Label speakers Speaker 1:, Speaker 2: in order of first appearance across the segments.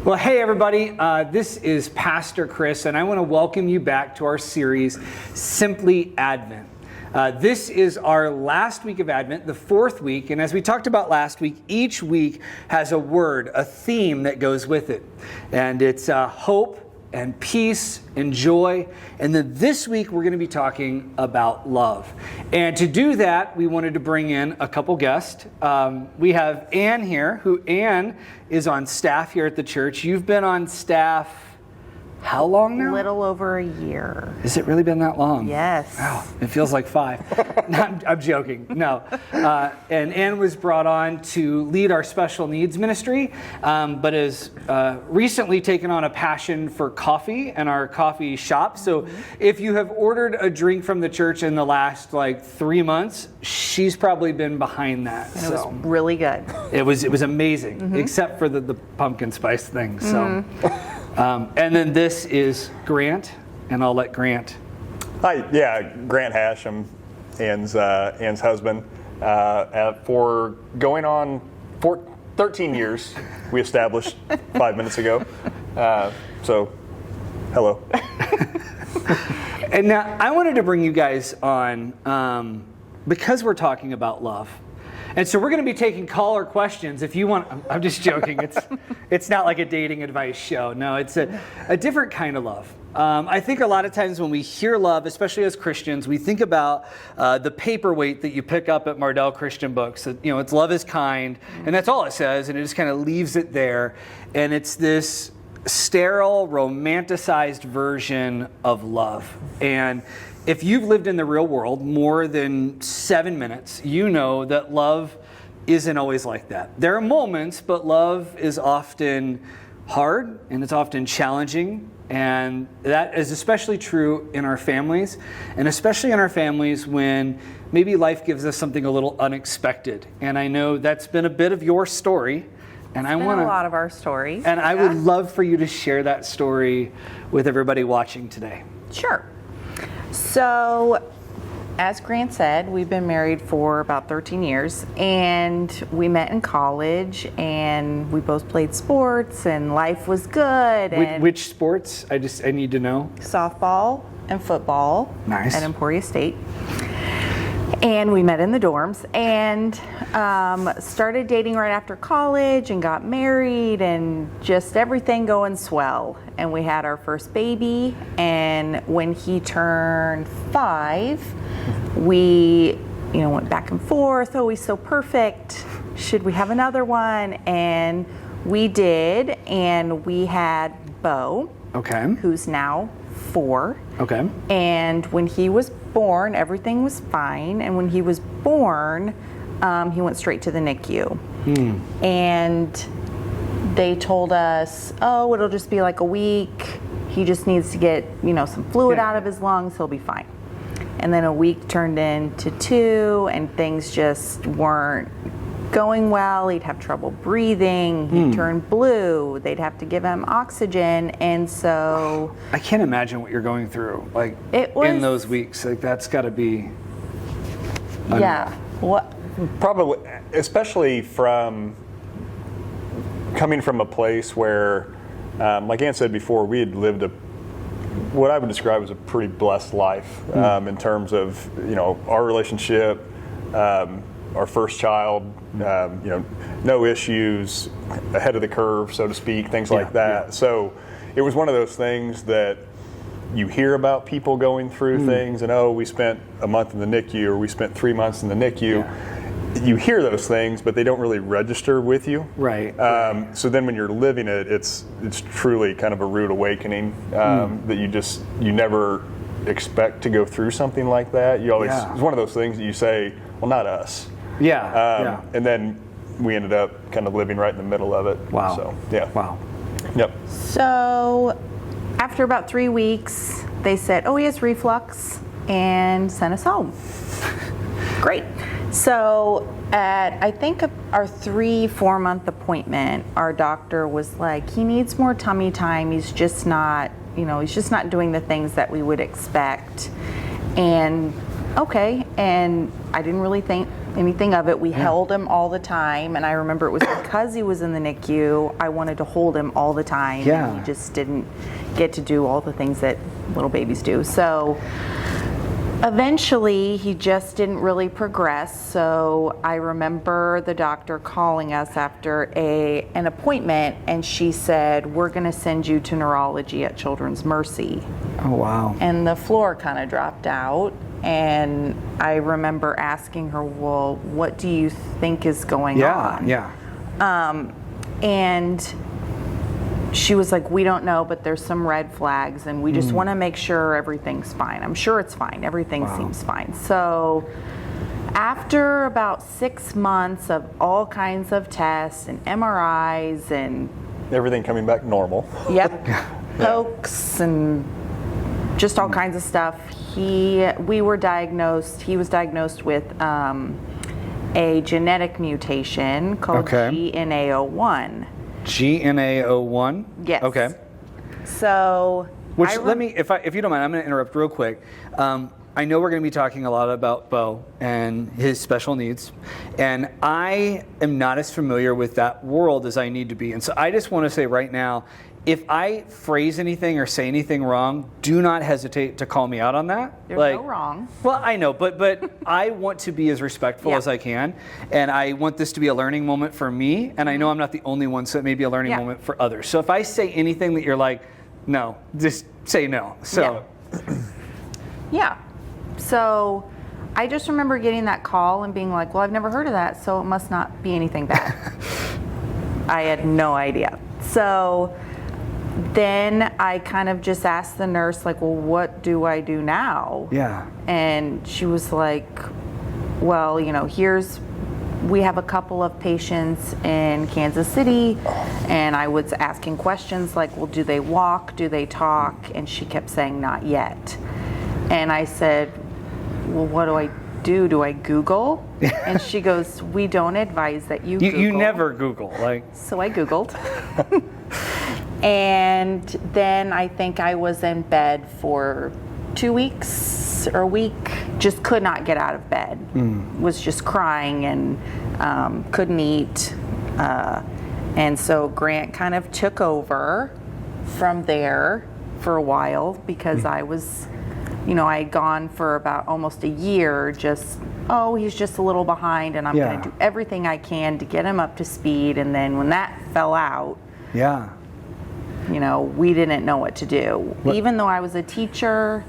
Speaker 1: Well, hey everybody, this is Pastor Chris, and I want to welcome you back to our series, Simply Advent. This is our last week of Advent, the fourth week, and as we talked about last week, each week has a word, a theme that goes with it. And it's hope and peace and joy. And then this week we're going to be talking about love. And to do that, we wanted to bring in a couple guests. We have Anne here, Anne is on staff here at the church. You've been on staff how long now?
Speaker 2: A little over a year.
Speaker 1: Has it really been that long?
Speaker 2: Yes.
Speaker 1: Wow, it feels like 5. No, I'm joking. No. And Anne was brought on to lead our special needs ministry, but has recently taken on a passion for coffee and our coffee shop. So if you have ordered a drink from the church in the last 3 months, she's probably been behind that.
Speaker 2: And it was really good.
Speaker 1: It was amazing, except for the pumpkin spice thing. So. And then this is Grant, and I'll let Grant.
Speaker 3: Hi, Grant Hash. I'm Anne's husband. For going on 13 years, we established 5 minutes ago. So, hello.
Speaker 1: And now I wanted to bring you guys on because we're talking about love. And so we're going to be taking caller questions. If you want, I'm just joking. It's not like a dating advice show. No, it's a different kind of love. I think a lot of times when we hear love, especially as Christians, we think about the paperweight that you pick up at Mardel Christian Books. It's love is kind, and that's all it says, and it just kind of leaves it there. And it's this sterile, romanticized version of love. And if you've lived in the real world more than 7 minutes, you know that love isn't always like that. There are moments, but love is often hard and it's often challenging. And that is especially true in our families, and especially in our families when maybe life gives us something a little unexpected. And I know that's been a bit of your story. And
Speaker 2: it's been a lot of our story.
Speaker 1: And I would love for you to share that story with everybody watching today.
Speaker 2: Sure. So, as Grant said, we've been married for about 13 years, and we met in college, and we both played sports, and life was good. And
Speaker 1: which sports? I need to know.
Speaker 2: Softball and football.
Speaker 1: Nice.
Speaker 2: At Emporia State. And we met in the dorms and started dating right after college and got married and just everything going swell. And we had our first baby, and when he turned 5, we went back and forth. Oh, he's so perfect. Should we have another one? And we did, and we had Bo, who's now 4.
Speaker 1: Okay.
Speaker 2: And when he was born, everything was fine. And when he was born, he went straight to the NICU. And they told us, oh, it'll just be like a week. He just needs to get, some fluid out of his lungs. He'll be fine. And then a week turned into 2, and things just weren't going well. He'd have trouble breathing. He'd turn blue. They'd have to give him oxygen. And so
Speaker 1: I can't imagine what you're going through in those weeks. That's got to be unreal.
Speaker 2: Yeah. What?
Speaker 3: Probably, especially from coming from a place where, like Ann said before, we had lived what I would describe as a pretty blessed life in terms of our relationship. Our first child, no issues, ahead of the curve, so to speak, things like that. Yeah. So it was one of those things that you hear about people going through things, and we spent a month in the NICU, or we spent 3 months in the NICU. Yeah. You hear those things, but they don't really register with you.
Speaker 1: Right.
Speaker 3: So then when you're living it, it's truly kind of a rude awakening that you never expect to go through something like that. You always it's one of those things that you say, well, not us.
Speaker 1: Yeah.
Speaker 3: And then we ended up kind of living right in the middle of it.
Speaker 1: Wow.
Speaker 3: So, yeah.
Speaker 1: Wow.
Speaker 3: Yep.
Speaker 2: So after about 3 weeks, they said, oh, he has reflux, and sent us home. Great. So at, I think, our 3-4 month appointment, our doctor was like, he needs more tummy time. He's just not doing the things that we would expect. And okay, and I didn't really think anything of it. We held him all the time, and I remember it was because he was in the NICU, I wanted to hold him all the time.
Speaker 1: Yeah.
Speaker 2: And he just didn't get to do all the things that little babies do. So eventually, he just didn't really progress. So I remember the doctor calling us after an appointment, and she said, "We're going to send you to neurology at Children's Mercy."
Speaker 1: Oh, wow.
Speaker 2: And the floor kind of dropped out. And I remember asking her, "Well, what do you think is going on?"
Speaker 1: Yeah.
Speaker 2: And she was like, "We don't know, but there's some red flags, and we just want to make sure everything's fine." I'm sure it's fine. Everything seems fine. So after about 6 months of all kinds of tests and MRIs and
Speaker 3: Everything coming back normal.
Speaker 2: pokes and just all kinds of stuff, he was diagnosed with a genetic mutation called GNA01.
Speaker 1: GNA01?
Speaker 2: Yes.
Speaker 1: Okay.
Speaker 2: So
Speaker 1: Which if you don't mind, I'm going to interrupt real quick. I know we're going to be talking a lot about Bo and his special needs, and I am not as familiar with that world as I need to be. And so I just want to say right now, if I phrase anything or say anything wrong, do not hesitate to call me out on that.
Speaker 2: There's no wrong.
Speaker 1: Well, I know, but I want to be as respectful as I can, and I want this to be a learning moment for me, and I know I'm not the only one, so it may be a learning moment for others. So if I say anything that you're like, no, just say no. So.
Speaker 2: Yeah. So I just remember getting that call and being like, well, I've never heard of that, so it must not be anything bad. I had no idea. So then I kind of just asked the nurse, like, well, what do I do now?
Speaker 1: Yeah.
Speaker 2: And she was like, well, you know, we have a couple of patients in Kansas City, and I was asking questions like, well, do they walk? Do they talk? And she kept saying, not yet. And I said, well, what do I do? Do I Google? And she goes, we don't advise that you Google.
Speaker 1: You never Google.
Speaker 2: So I Googled. And then I think I was in bed for 2 weeks or a week, just could not get out of bed. Was just crying and couldn't eat. And so Grant kind of took over from there for a while because I was, I had gone for about almost a year he's just a little behind, and I'm going to do everything I can to get him up to speed. And then when that fell out, we didn't know what to do. Even though I was a teacher,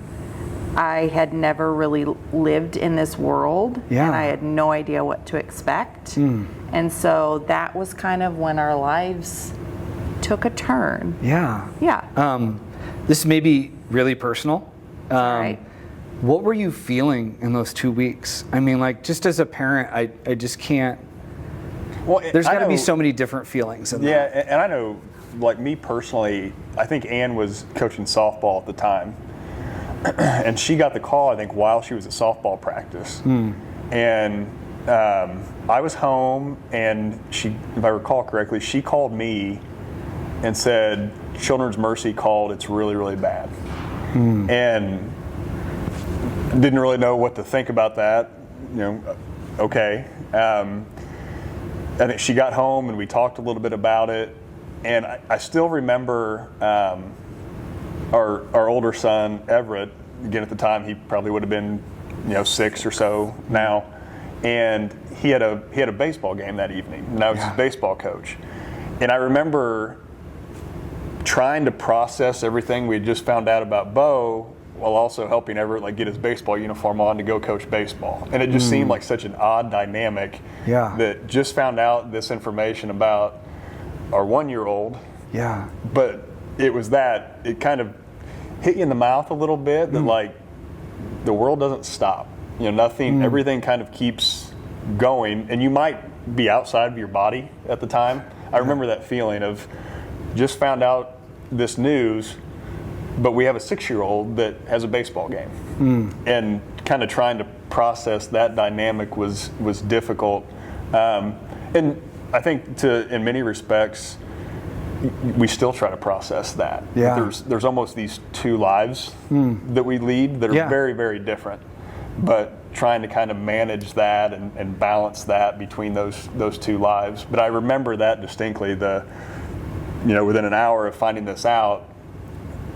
Speaker 2: I had never really lived in this world, and I had no idea what to expect. And so that was kind of when our lives took a turn.
Speaker 1: This may be really personal.
Speaker 2: All right.
Speaker 1: What were you feeling in those 2 weeks? I mean, just as a parent, I just can't.
Speaker 3: Well,
Speaker 1: there's got to be so many different feelings in that.
Speaker 3: Yeah, and I know, me personally, I think Anne was coaching softball at the time. And she got the call, I think, while she was at softball practice. And I was home, and she, if I recall correctly, she called me and said, Children's Mercy called, it's really, really bad. And didn't really know what to think about that. Okay. I think she got home, and we talked a little bit about it. And I still remember our older son, Everett, again at the time he probably would have been 6 or so now, and he had a baseball game that evening, and I was his baseball coach. And I remember trying to process everything we had just found out about Bo while also helping Everett get his baseball uniform on to go coach baseball. And it just seemed like such an odd dynamic that just found out this information about our 1-year-old. But it was it kind of hit you in the mouth a little bit that the world doesn't stop. Nothing, everything kind of keeps going, and you might be outside of your body at the time. I remember that feeling of just found out this news, but we have a 6-year-old that has a baseball game. And kind of trying to process that dynamic was difficult. And I think in many respects, we still try to process that. There's almost these two lives that we lead that are very, very different. But trying to kind of manage that and balance that between those two lives. But I remember that distinctly. Within an hour of finding this out,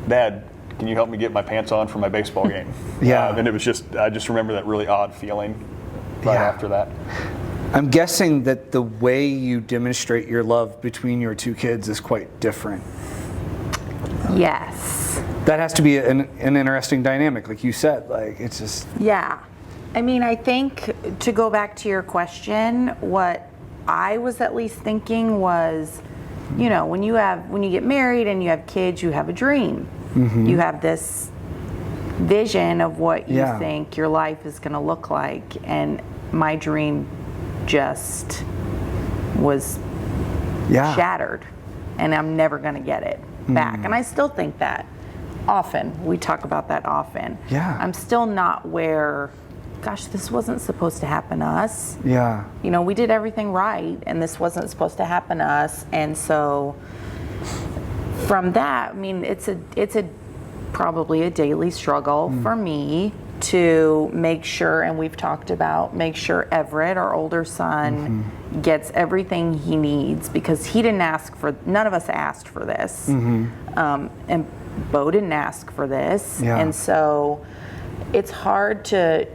Speaker 3: Dad, can you help me get my pants on for my baseball game?
Speaker 1: Yeah.
Speaker 3: And it was I just remember that really odd feeling right after that.
Speaker 1: I'm guessing that the way you demonstrate your love between your two kids is quite different.
Speaker 2: Yes.
Speaker 1: That has to be an interesting dynamic, like you said. Like, it's just...
Speaker 2: Yeah. I mean, I think, to go back to your question, what I was at least thinking was, when you get married and you have kids, you have a dream. Mm-hmm. You have this vision of what you think your life is going to look like. And my dream just was shattered. And I'm never going to get it back. And I still think that often. We talk about that often.
Speaker 1: Yeah.
Speaker 2: I'm still not where... gosh, this wasn't supposed to happen to us.
Speaker 1: Yeah.
Speaker 2: We did everything right, and this wasn't supposed to happen to us. And so from that, I mean, it's probably a daily struggle for me to make sure, and we've talked about, make sure Everett, our older son, gets everything he needs, because he didn't ask for, none of us asked for this. And Bo didn't ask for this.
Speaker 1: Yeah.
Speaker 2: And so it's hard to,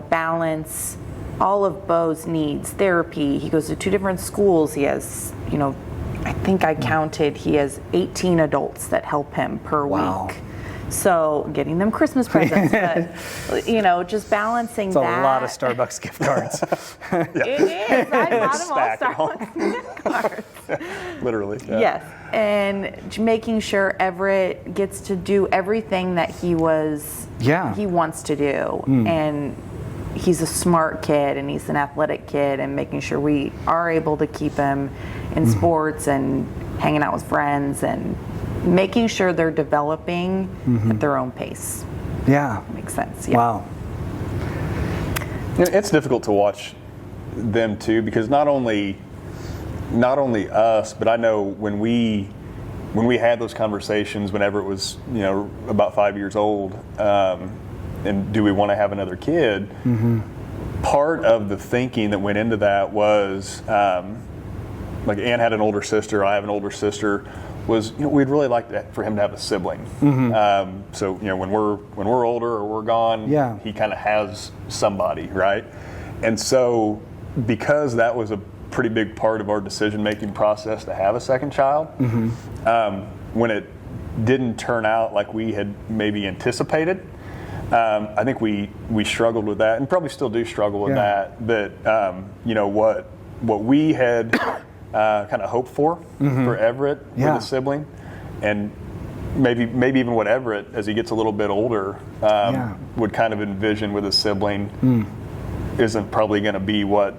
Speaker 2: balance all of Bo's needs. Therapy, he goes to 2 different schools. He has, I think I counted, he has 18 adults that help him per week. So getting them Christmas presents, but, just balancing
Speaker 1: it's
Speaker 2: that.
Speaker 1: A lot of Starbucks gift cards.
Speaker 2: It is. I bought them all Starbucks gift cards.
Speaker 3: Literally. Yeah.
Speaker 2: Yes. And making sure Everett gets to do everything that he wants to do. And he's a smart kid and he's an athletic kid, and making sure we are able to keep him in sports and hanging out with friends, and making sure they're developing at their own pace.
Speaker 1: Yeah.
Speaker 2: Makes sense. Yeah.
Speaker 1: Wow.
Speaker 3: It's difficult to watch them too, because not only us, but I know when we had those conversations whenever it was about 5 years old, and do we want to have another kid, part of the thinking that went into that was like Anne had an older sister, I have an older sister, was we'd really like for him to have a sibling. So when we're older or we're gone, he kind of has somebody, right? And so because that was a pretty big part of our decision-making process to have a second child, when it didn't turn out like we had maybe anticipated, I think we struggled with that, and probably still do struggle with that. That what we had kind of hoped for Everett with a sibling, and maybe even what Everett, as he gets a little bit older, would kind of envision with a sibling, isn't probably going to be what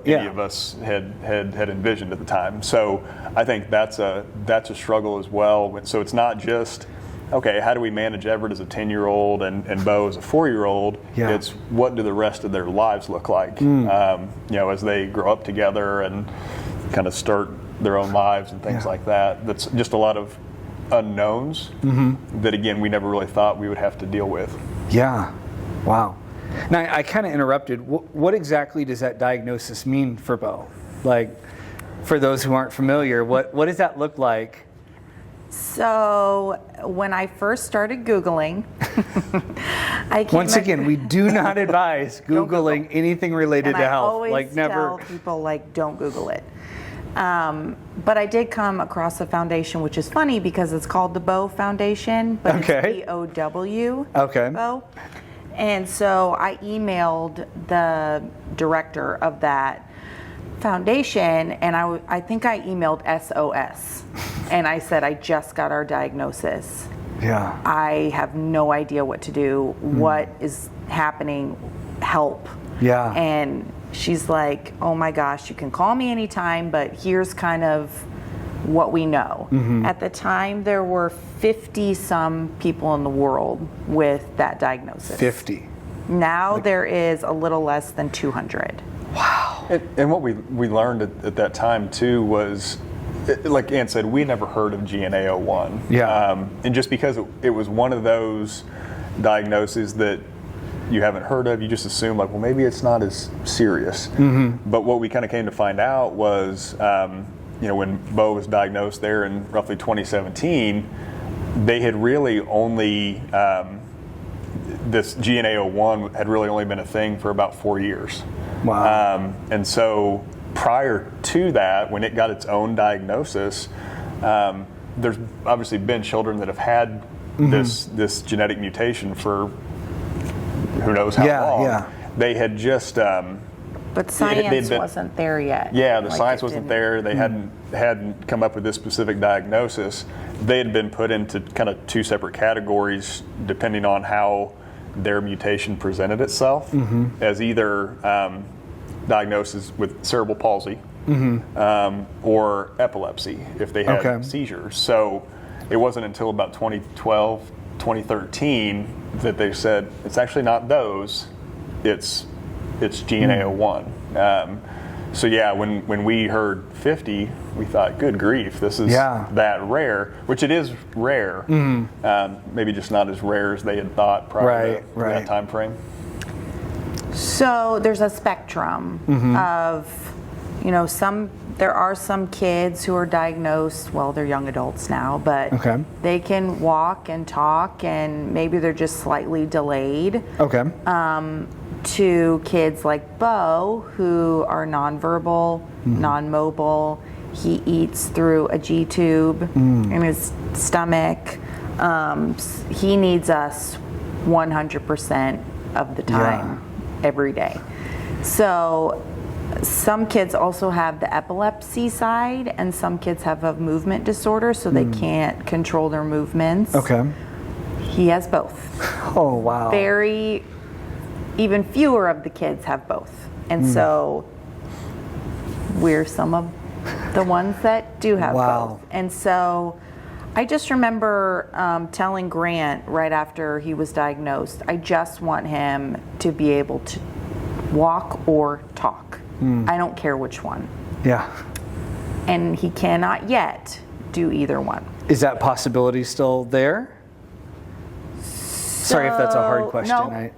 Speaker 3: any of us had envisioned at the time. So I think that's a struggle as well. So it's not just, okay, how do we manage Everett as a 10-year-old and Bo as a 4-year-old?
Speaker 1: Yeah.
Speaker 3: It's what do the rest of their lives look like, as they grow up together and kind of start their own lives and things like that. That's just a lot of unknowns that, again, we never really thought we would have to deal with.
Speaker 1: Yeah. Wow. Now, I kind of interrupted. What exactly does that diagnosis mean for Bo? Like, for those who aren't familiar, what does that look like?
Speaker 2: So when I first started Googling,
Speaker 1: Once again, we do not advise Googling anything related to health.
Speaker 2: I always tell people, don't Google it. But I did come across a foundation, which is funny because it's called the Bo Foundation, but it's BOW.
Speaker 1: Okay.
Speaker 2: Bo. And so I emailed the director of that foundation, and I think I emailed SOS. And I said, I just got our diagnosis.
Speaker 1: Yeah.
Speaker 2: I have no idea what to do. What is happening? Help.
Speaker 1: Yeah.
Speaker 2: And she's like, oh my gosh, you can call me anytime, but here's kind of what we know. At the time, there were 50-some people in the world with that diagnosis.
Speaker 1: 50.
Speaker 2: Now there is a little less than 200.
Speaker 3: Wow. And what we learned at that time, too, was, like Ann said, we never heard of GNA01.
Speaker 1: Yeah.
Speaker 3: And just because it was one of those diagnoses that you haven't heard of. You just assume like, well, maybe it's not as serious. But what we kind of came to find out was, when Bo was diagnosed there in roughly 2017, they had really only, this GNA01 had really only been a thing for about 4 years.
Speaker 1: Wow.
Speaker 3: And so prior to that, when it got its own diagnosis, there's obviously been children that have had this genetic mutation for who knows how long.
Speaker 1: Yeah.
Speaker 3: They had just
Speaker 2: But science wasn't there yet.
Speaker 3: Yeah, the science wasn't there. They hadn't come up with this specific diagnosis. They had been put into kind of two separate categories depending on how their mutation presented itself, as either diagnosis with cerebral palsy or epilepsy if they had seizures. So it wasn't until about 2012, 2013 that they said it's actually not those, it's GNA01. So yeah, when we heard 50, we thought, good grief, this is that rare, which it is rare, maybe just not as rare as they had thought prior to that time frame.
Speaker 2: So there's a spectrum of, there are some kids who are diagnosed, well, they're young adults now, but they can walk and talk and maybe they're just slightly delayed. To kids like Bo who are nonverbal, non-mobile. He eats through a G-tube in his stomach. He needs us 100% of the time, every day. So some kids also have the epilepsy side, and some kids have a movement disorder, so they can't control their movements. He has both.
Speaker 1: Oh, wow.
Speaker 2: Even fewer of the kids have both. And so we're some of the ones that do have both. And so I just remember telling Grant right after he was diagnosed, I just want him to be able to walk or talk. I don't care which one. And he cannot yet do either one.
Speaker 1: Is that possibility still there? Sorry if that's a hard question.
Speaker 2: No.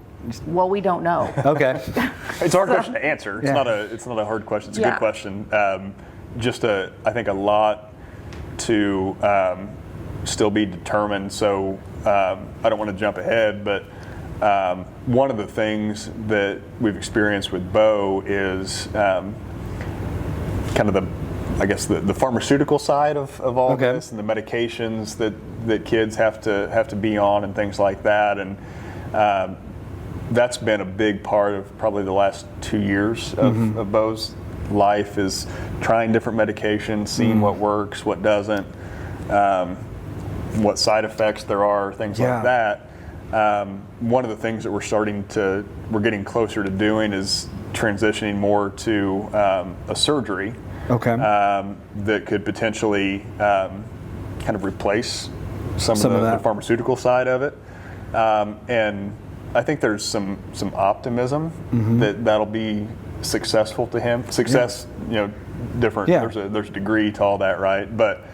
Speaker 2: Well, we don't know.
Speaker 3: It's a hard question to answer. It's not a hard question. It's a good question. I think a lot to still be determined. So I don't want to jump ahead, but one of the things that we've experienced with Bo is kind of the pharmaceutical side of all this, and the medications that kids have to be on and things like that, and that's been a big part of probably the last 2 years of Bo's life, is trying different medications, seeing what works, what doesn't, what side effects there are, things like that. One of the things that we're getting closer to doing is transitioning more to a surgery that could potentially kind of replace some of the pharmaceutical side of it. And I think there's some optimism that'll be successful to him. Success, different. There's a degree to all that, right? But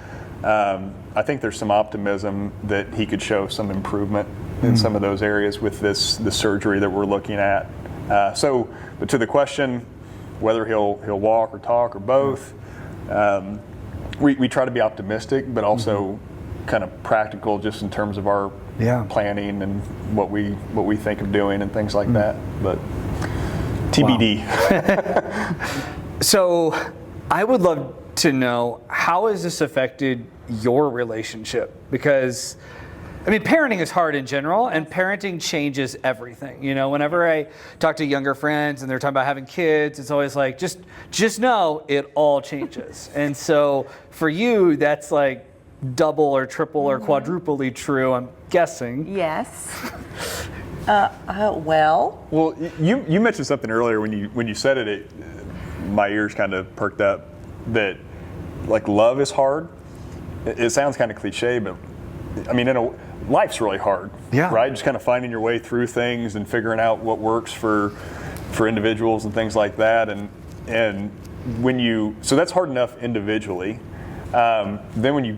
Speaker 3: I think there's some optimism that he could show some improvement in some of those areas with the surgery that we're looking at. But to the question, whether he'll walk or talk or both, we try to be optimistic, but also kind of practical, just in terms of our planning and what we think of doing and things like that. But TBD.
Speaker 1: So I would love to know, how has this affected your relationship? Because parenting is hard in general, and parenting changes everything. Whenever I talk to younger friends and they're talking about having kids, it's always like, just know it all changes. And so for you, that's like double or triple or quadruply true, I'm guessing.
Speaker 2: Yes. Well,
Speaker 3: you mentioned something earlier when you said it, my ears kind of perked up, that like love is hard. It sounds kind of cliche, but life's really hard, right? Just kind of finding your way through things and figuring out what works for individuals and things like that. And so that's hard enough individually. Then when you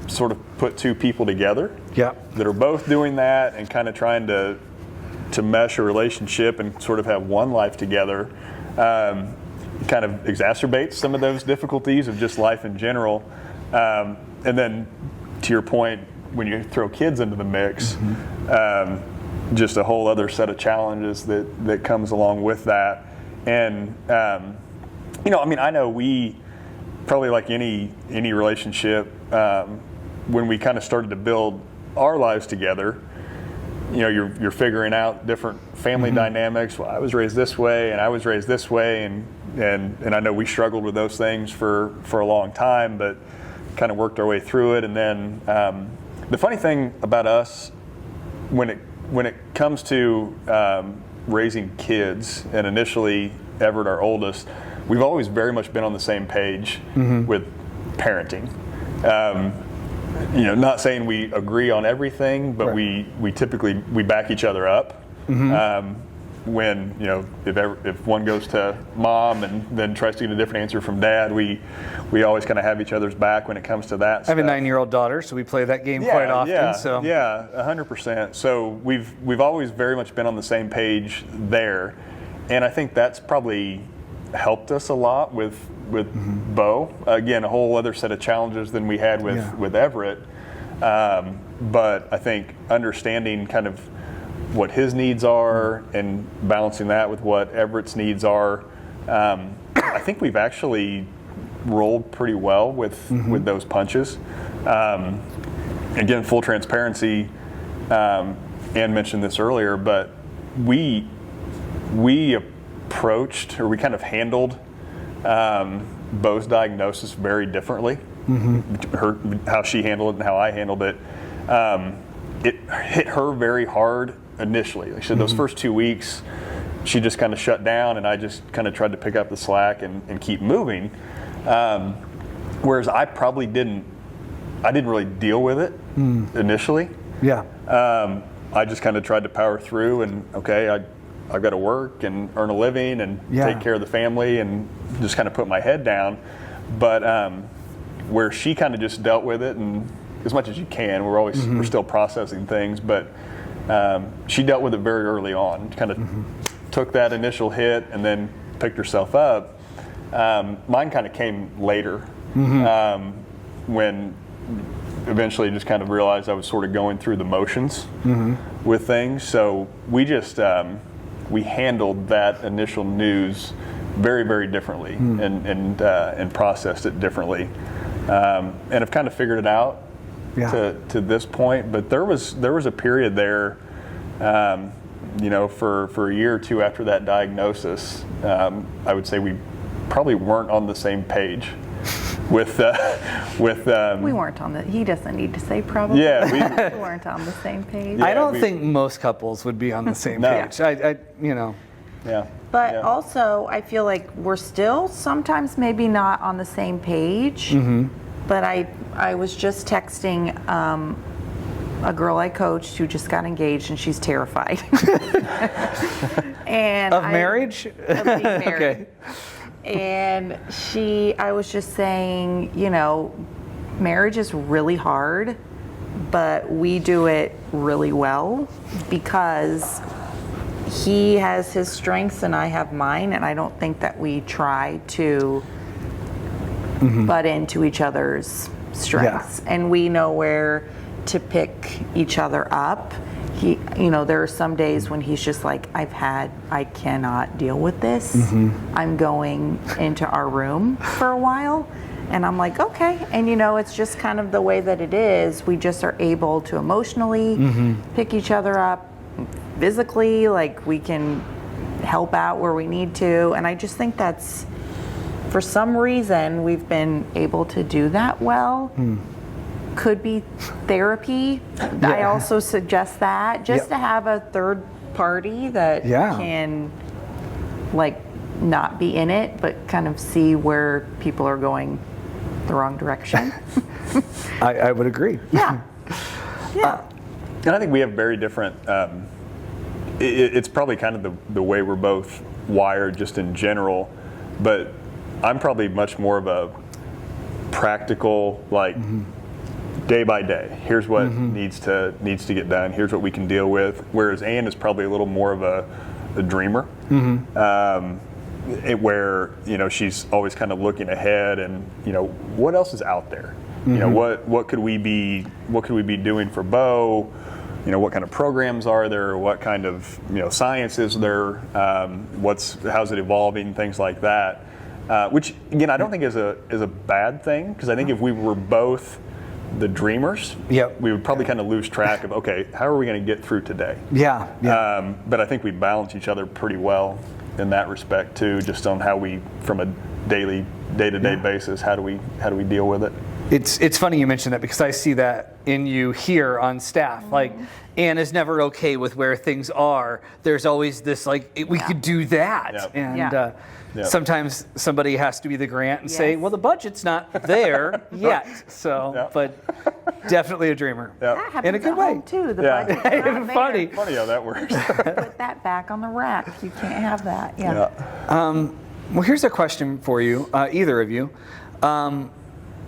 Speaker 3: sort of put two people together that are both doing that and kind of trying to to mesh a relationship and sort of have one life together kind of exacerbates some of those difficulties of just life in general. And then, to your point, when you throw kids into the mix, just a whole other set of challenges that comes along with that. And I know we probably, like any relationship, when we kind of started to build our lives together, you're figuring out different family dynamics. Well, I was raised this way, and I was raised this way, and I know we struggled with those things for a long time, but kind of worked our way through it. And then the funny thing about us, when it comes to raising kids, and initially Everett, our oldest, we've always very much been on the same page with parenting. Not saying we agree on everything, but we typically back each other up. When if one goes to mom and then tries to get a different answer from dad, we always kind of have each other's back when it comes to that.
Speaker 1: I have a 9-year-old daughter, so we play that game quite often.
Speaker 3: Yeah,
Speaker 1: so
Speaker 3: 100%. So we've always very much been on the same page there, and I think that's probably helped us a lot with Bo. Again, a whole other set of challenges than we had with Everett. But I think understanding kind of what his needs are and balancing that with what Everett's needs are, I think we've actually rolled pretty well with those punches. Again, full transparency, Anne mentioned this earlier, but we approached, or we kind of handled Bo's diagnosis very differently. How she handled it and how I handled it. It hit her very hard initially. Like she said, those first 2 weeks, she just kind of shut down, and I just kind of tried to pick up the slack and keep moving. Whereas I probably didn't really deal with it initially.
Speaker 1: yeah.
Speaker 3: I just kind of tried to power through, and I've got to work and earn a living and take care of the family, and just kind of put my head down. But where she kind of just dealt with it, and as much as you can, we're still processing things, but she dealt with it very early on. Kind of took that initial hit and then picked herself up. Mine kind of came later, when eventually just kind of realized I was sort of going through the motions with things. So we just we handled that initial news very, very differently, and processed it differently, and have kind of figured it out to this point. But there was a period there, for a year or two after that diagnosis, I would say we probably weren't on the same page with
Speaker 2: we weren't on the. He doesn't need to say probably.
Speaker 3: Yeah,
Speaker 2: we weren't on the same page.
Speaker 1: I don't think most couples would be on the same page.
Speaker 3: Yeah.
Speaker 2: But also, I feel like we're still sometimes maybe not on the same page. But I was just texting a girl I coached who just got engaged, and she's terrified. And
Speaker 1: Of marriage?
Speaker 2: Of being married.
Speaker 1: Okay.
Speaker 2: And I was just saying, marriage is really hard, but we do it really well because he has his strengths and I have mine, and I don't think that we try to butt into each other's strengths. And we know where to pick each other up. There are some days when he's just like, I cannot deal with this. I'm going into our room for a while. And I'm like, okay. And it's just kind of the way that it is. We just are able to emotionally pick each other up, physically, like we can help out where we need to. And I just think that's, for some reason, we've been able to do that well. Could be therapy. I also suggest that, just to have a third party that can not be in it, but kind of see where people are going the wrong direction.
Speaker 1: I would agree.
Speaker 2: Yeah.
Speaker 3: And I think we have very different, it's probably kind of the way we're both wired just in general, but I'm probably much more of a practical, day by day. Here's what needs to get done. Here's what we can deal with. Whereas Anne is probably a little more of a dreamer, where she's always kind of looking ahead and what else is out there. What could we be doing for Bo? What kind of programs are there? What kind of science is there? How's it evolving? Things like that. Which again, I don't think is a bad thing, because I think if we were both the dreamers, we would probably kind of lose track of, okay, how are we going to get through today? But I think we balance each other pretty well in that respect too, just on how we, from a day-to-day basis, how do we deal with it?
Speaker 1: It's funny you mention that, because I see that in you here on staff. Like, Anne is never okay with where things are. There's always this we could do that, and sometimes somebody has to be the Grant and say, well, the budget's not there yet. So, but definitely a dreamer.
Speaker 2: That happens
Speaker 1: in a good
Speaker 2: at
Speaker 1: way
Speaker 2: home too. The budget's not there.
Speaker 1: Funny
Speaker 3: how that works.
Speaker 2: Put that back on the rack. You can't have that.
Speaker 1: Well, here's a question for you, either of you.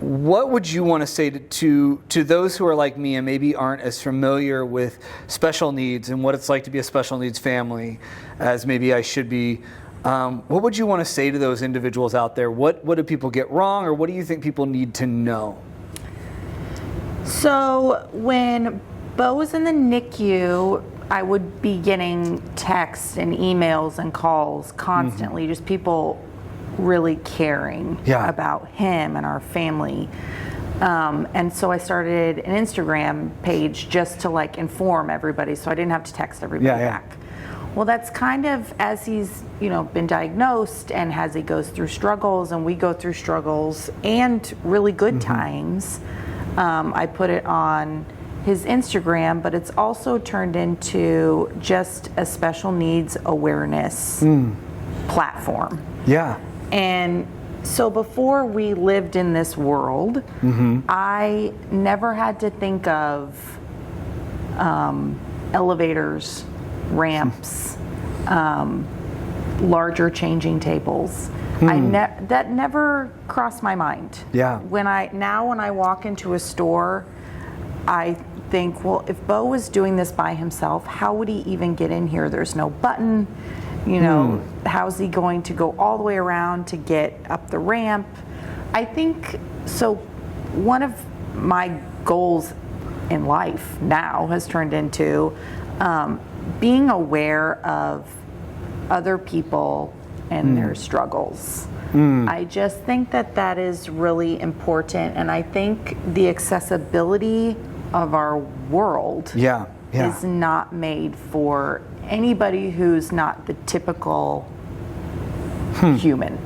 Speaker 1: What would you want to say to those who are like me and maybe aren't as familiar with special needs and what it's like to be a special needs family as maybe I should be? What would you want to say to those individuals out there? What do people get wrong, or what do you think people need to know?
Speaker 2: So when Bo was in the NICU, I would be getting texts and emails and calls constantly, just people really caring about him and our family. And so I started an Instagram page just to inform everybody, so I didn't have to text everybody back. Well, that's kind of as he's been diagnosed, and as he goes through struggles, and we go through struggles and really good times. I put it on his Instagram, but it's also turned into just a special needs awareness platform. And so before we lived in this world, I never had to think of elevators, ramps, larger changing tables. That never crossed my mind. When I walk into a store, I think, well, if Bo was doing this by himself, how would he even get in here? There's no button. How's he going to go all the way around to get up the ramp? I think so. One of my goals in life now has turned into being aware of other people and their struggles. I just think that is really important, and I think the accessibility of our world is not made for anybody who's not the typical human.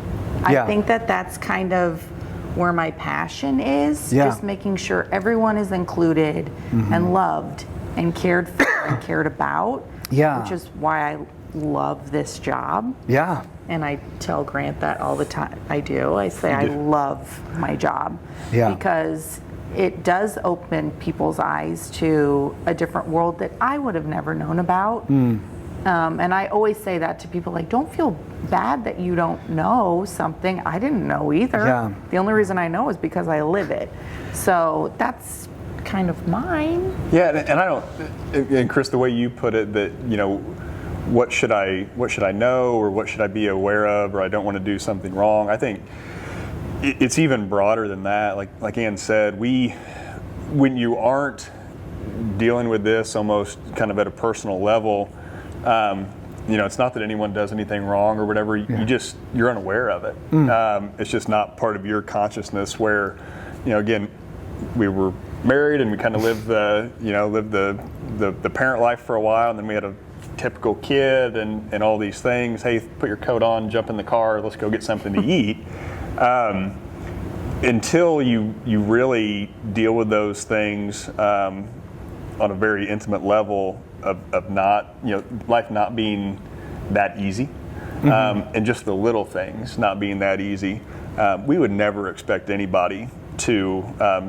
Speaker 2: I think that's kind of where my passion is, just making sure everyone is included and loved and cared for and cared about, which is why I love this job. And I tell Grant that all the time. I say I love my job because it does open people's eyes to a different world that I would have never known about. And I always say that to people, don't feel bad that you don't know something. I didn't know either. The only reason I know is because I live it. So that's kind of mine.
Speaker 3: And I don't, and Chris, the way you put it, that, what should I know, or what should I be aware of, or I don't want to do something wrong. I think it's even broader than that. Like Anne said, when you aren't dealing with this almost kind of at a personal level, it's not that anyone does anything wrong or whatever. You're unaware of it. It's just not part of your consciousness. Where, again, we were married and we kind of lived the parent life for a while, and then we had a typical kid and all these things. Hey, put your coat on, jump in the car, let's go get something to eat. Until you really deal with those things on a very intimate level of not, life not being that easy, and just the little things not being that easy, we would never expect anybody to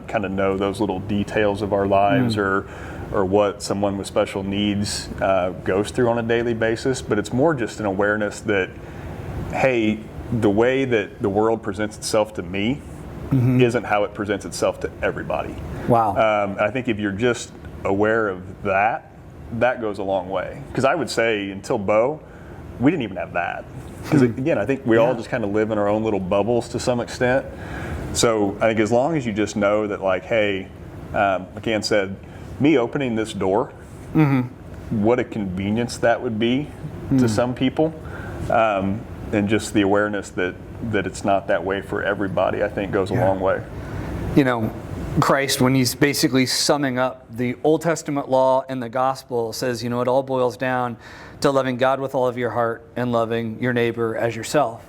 Speaker 3: kind of know those little details of our lives, or what someone with special needs goes through on a daily basis. But it's more just an awareness that, hey, the way that the world presents itself to me isn't how it presents itself to everybody.
Speaker 1: Wow.
Speaker 3: I think if you're just aware of that, that goes a long way. Because I would say until Bo, we didn't even have that. Because again, I think we all just kind of live in our own little bubbles to some extent. So I think as long as you just know that, like, hey, like Ann said, me opening this door, what a convenience that would be to some people, and just the awareness that it's not that way for everybody, I think goes a long way.
Speaker 1: You know, Christ, when he's basically summing up the Old Testament law and the gospel, says, you know, it all boils down to loving God with all of your heart and loving your neighbor as yourself.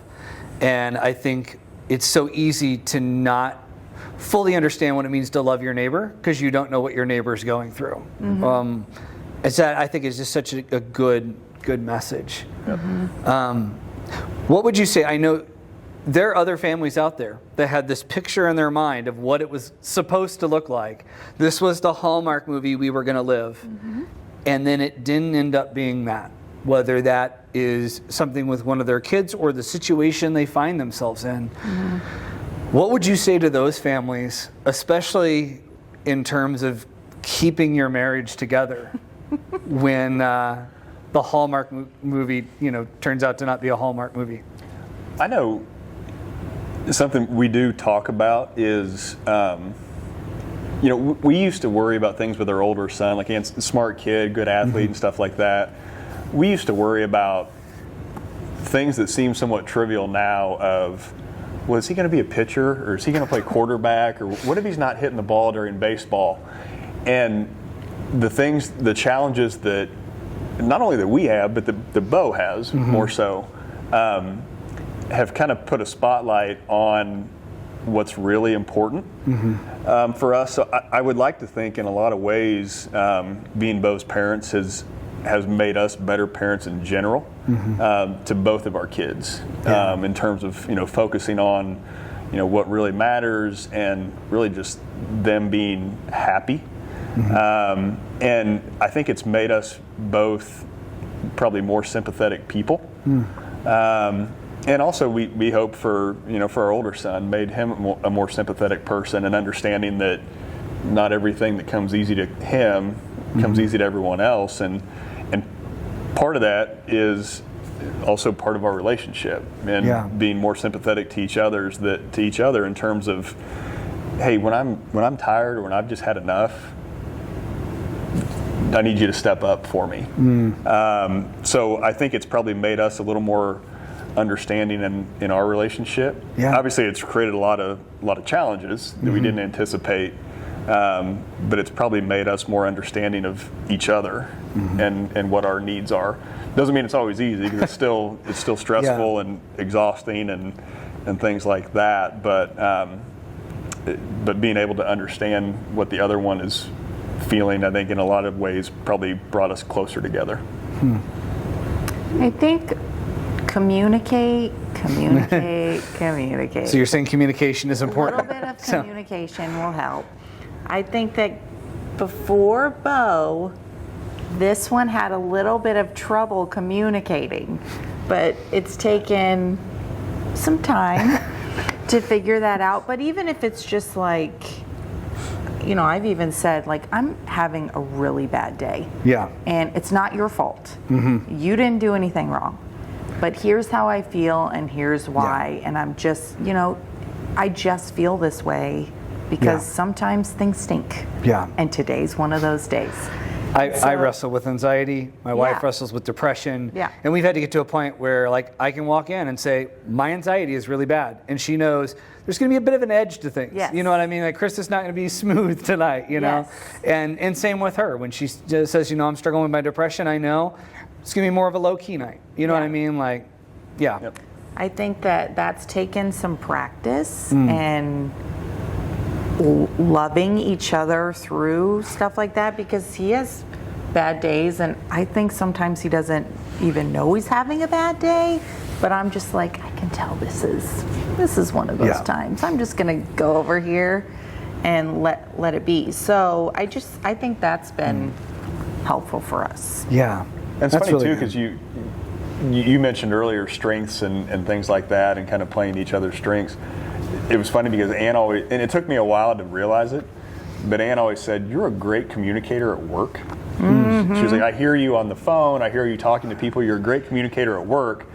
Speaker 1: And I think it's so easy to not fully understand what it means to love your neighbor because you don't know what your neighbor is going through. It's that I think is just such a good message. What would you say? I know there are other families out there that had this picture in their mind of what it was supposed to look like. This was the Hallmark movie we were going to live. And then it didn't end up being that. Whether that is something with one of their kids or the situation they find themselves in. What would you say to those families, especially in terms of keeping your marriage together when the Hallmark movie, you know, turns out to not be a Hallmark movie?
Speaker 3: I know something we do talk about is, you know, we used to worry about things with our older son, like Ann's a smart kid, good athlete and stuff like that. We used to worry about things that seem somewhat trivial now of, well, is he going to be a pitcher or is he going to play quarterback or what if he's not hitting the ball during baseball? And the challenges that not only that we have, but the Bo has more so, have kind of put a spotlight on what's really important for us. So I would like to think in a lot of ways, being Bo's parents has made us better parents in general to both of our kids in terms of, you know, focusing on, you know, what really matters and really just them being happy. And I think it's made us both probably more sympathetic people. And also we hope for, you know, for our older son, made him a more sympathetic person and understanding that not everything that comes easy to him comes easy to everyone else. And part of that is also part of our relationship and being more sympathetic to each other in terms of, hey, when I'm tired or when I've just had enough, I need you to step up for me. So I think it's probably made us a little more understanding in our relationship. Obviously, it's created a lot of challenges that we didn't anticipate, but it's probably made us more understanding of each other and what our needs are. Doesn't mean it's always easy because it's still stressful and exhausting and things like that. But being able to understand what the other one is feeling, I think in a lot of ways probably brought us closer together.
Speaker 2: I think communicate.
Speaker 1: So you're saying communication is important?
Speaker 2: A little bit of communication will help. I think that before Bo, this one had a little bit of trouble communicating, but it's taken some time to figure that out. But even if it's just like, you know, I've even said, like, I'm having a really bad day. And it's not your fault. You didn't do anything wrong. But here's how I feel and here's why. And I'm just, you know, I just feel this way because sometimes things stink. And today's one of those days.
Speaker 1: I wrestle with anxiety. My wife wrestles with depression. And we've had to get to a point where, like, I can walk in and say, my anxiety is really bad. And she knows there's going to be a bit of an edge to things. You know what I mean? Like, Chris is not going to be smooth tonight, you know? And same with her. When she just says, you know, I'm struggling with my depression, I know it's going to be more of a low-key night. You know what I mean? Like,
Speaker 2: I think that's taken some practice and loving each other through stuff like that, because he has bad days and I think sometimes he doesn't even know he's having a bad day, but I'm just like, I can tell this is one of those times. I'm just gonna go over here and let it be. So I think that's been helpful for us.
Speaker 3: And it's funny really too, because you mentioned earlier strengths and things like that and kind of playing each other's strengths. it was funny because Anne always, and it took me a while to realize it, but Anne always said, "You're a great communicator at work." She was like, "I hear you on the phone. I hear you talking to people. You're a great communicator at work.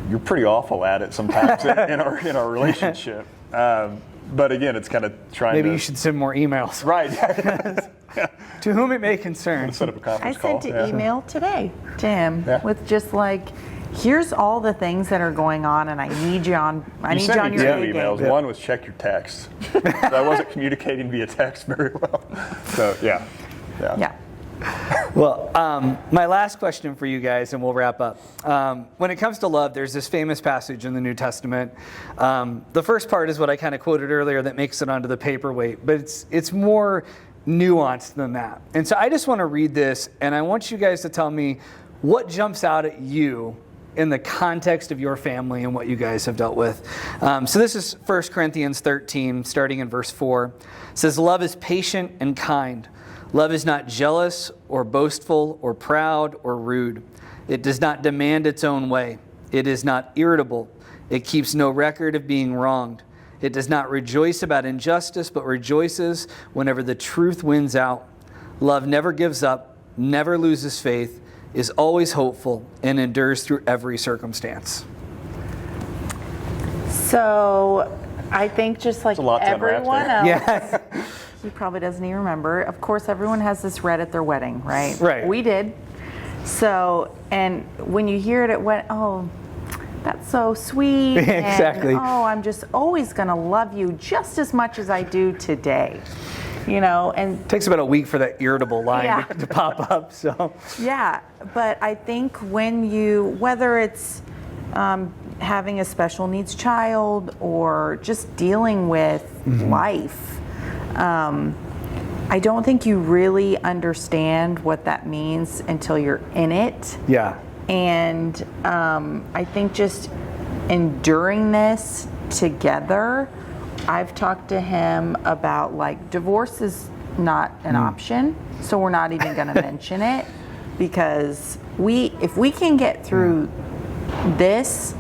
Speaker 3: You're pretty awful at it sometimes in our relationship." But again, it's kind of trying
Speaker 1: Maybe
Speaker 3: to...
Speaker 1: you should send more emails.
Speaker 3: Right.
Speaker 1: To whom it may concern.
Speaker 3: Set up a
Speaker 2: I
Speaker 3: conference call.
Speaker 2: sent an email today to him
Speaker 3: Yeah.
Speaker 2: with just like, here's all the things that are going on, and I need you on. I need you on your
Speaker 3: two
Speaker 2: A
Speaker 3: emails.
Speaker 2: game.
Speaker 3: One was check your text. So I wasn't communicating via text very well. So yeah.
Speaker 2: Yeah.
Speaker 1: Well, my last question for you guys, and we'll wrap up. When it comes to love, there's this famous passage in the New Testament. The first part is what I kind of quoted earlier that makes it onto the paperweight, but it's more nuanced than that. And so I just want to read this, and I want you guys to tell me what jumps out at you in the context of your family and what you guys have dealt with. So this is 1 Corinthians 13, starting in verse 4. It says, "Love is patient and kind. Love is not jealous or boastful or proud or rude. It does not demand its own way. It is not irritable. It keeps no record of being wronged. It does not rejoice about injustice, but rejoices whenever the truth wins out. Love never gives up, never loses faith, is always hopeful, and endures through every circumstance."
Speaker 2: So I think just like
Speaker 3: a lot to unwrap
Speaker 2: everyone
Speaker 3: there.
Speaker 2: else,
Speaker 1: Yeah.
Speaker 2: he probably doesn't even remember. Of course, everyone has this read at their wedding, right?
Speaker 1: Right.
Speaker 2: We did. So, and when you hear it, it went, oh, that's so sweet.
Speaker 1: Exactly.
Speaker 2: And, oh, I'm just always going to love you just as much as I do today. You know, and
Speaker 1: It takes about a week for that irritable line
Speaker 2: Yeah.
Speaker 1: to pop up. So
Speaker 2: yeah, but I think when you, whether it's having a special needs child or just dealing with life, I don't think you really understand what that means until you're in it.
Speaker 1: yeah,
Speaker 2: And I think just enduring this together, I've talked to him about like divorce is not an option, so we're not even going to mention it, because if we can get through this,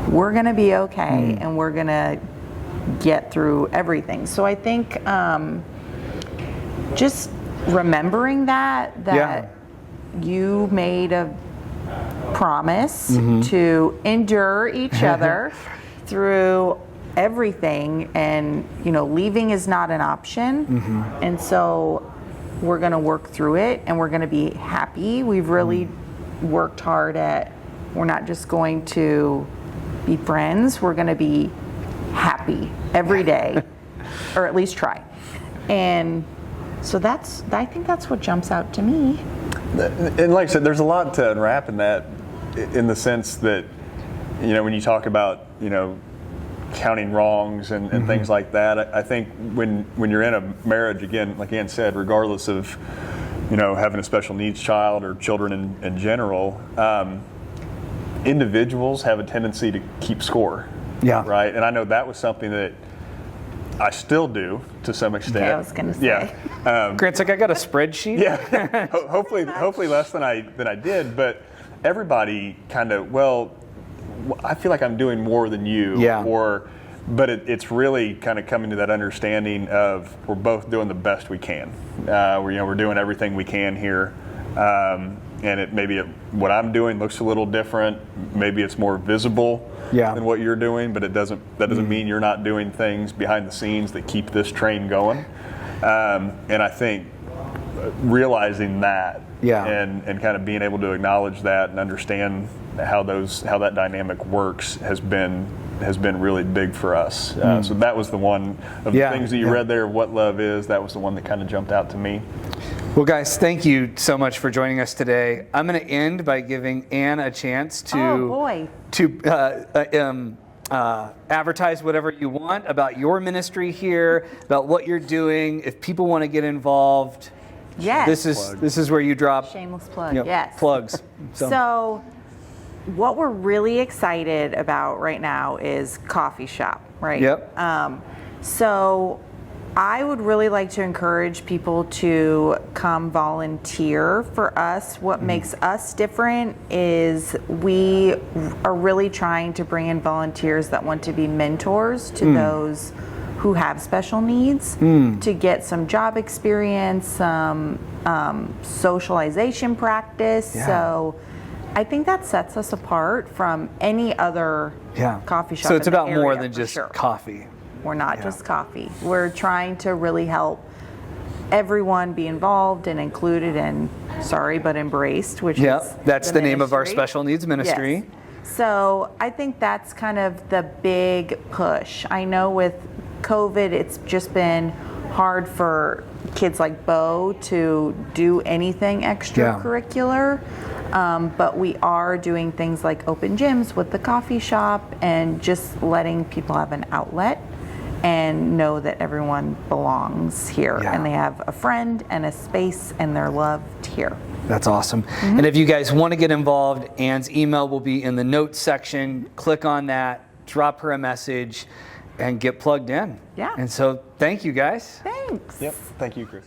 Speaker 2: we're going to be okay, and we're going to get through everything. So I think just remembering that
Speaker 1: Yeah.
Speaker 2: you made a promise to endure each other through everything, and leaving is not an option, and so we're going to work through it, and we're going to be happy. We've really worked hard at, we're not just going to be friends, we're going to be happy every day, or at least try. And so I think that's what jumps out to me.
Speaker 3: And like I said, there's a lot to unwrap in that, in the sense that, when you talk about, counting wrongs and things like that, I think when you're in a marriage, again, like Ann said, regardless of, having a special needs child or children in general, individuals have a tendency to keep score.
Speaker 1: Yeah.
Speaker 3: Right? And I know that was something that I still do to some extent.
Speaker 2: Okay, I was going to say.
Speaker 3: Yeah.
Speaker 1: Grant's like, I got a spreadsheet.
Speaker 3: Yeah. hopefully less than I did, but everybody kind of, I feel like I'm doing more than you.
Speaker 1: Yeah.
Speaker 3: But it's really kind of coming to that understanding of we're both doing the best we can. We're doing everything we can here. And what I'm doing looks a little different. Maybe it's more visible than what you're doing, but that doesn't mean you're not doing things behind the scenes that keep this train going. And I think realizing that and kind of being able to acknowledge that and understand how that dynamic works has been really big for us. So that was the one of the things that you read there, what love is. That was the one that kind of jumped out to me.
Speaker 1: Well, guys, thank you so much for joining us today. I'm going to end by giving Anne a chance to advertise whatever you want about your ministry here, about what you're doing. If people want to get involved,
Speaker 2: Yes.
Speaker 1: this is where you drop
Speaker 2: Shameless plug. Yes.
Speaker 1: plugs.
Speaker 2: So what we're really excited about right now is coffee shop, right?
Speaker 1: Yep.
Speaker 2: So I would really like to encourage people to come volunteer. For us, what makes us different is we are really trying to bring in volunteers that want to be mentors to those who have special needs, to get some job experience, some socialization practice.
Speaker 1: Yeah.
Speaker 2: So I think that sets us apart from any other coffee shop.
Speaker 1: So it's
Speaker 2: in the
Speaker 1: about more
Speaker 2: area,
Speaker 1: than
Speaker 2: for
Speaker 1: just
Speaker 2: sure.
Speaker 1: coffee.
Speaker 2: We're not just coffee. We're trying to really help everyone be involved and included and, sorry, but embraced, which is
Speaker 1: that's the name of our
Speaker 2: ministry.
Speaker 1: special needs ministry.
Speaker 2: Yes. So I think that's kind of the big push. I know with COVID, it's just been hard for kids like Bo to do anything extracurricular. But we are doing things like open gyms with the coffee shop and just letting people have an outlet and know that everyone belongs here and they have a friend and a space and they're loved here.
Speaker 1: That's awesome. And if you guys want to get involved, Anne's email will be in the notes section. Click on that, drop her a message, and get plugged in.
Speaker 2: Yeah.
Speaker 1: And so thank you guys.
Speaker 2: Thanks.
Speaker 3: Yep. Thank you, Chris.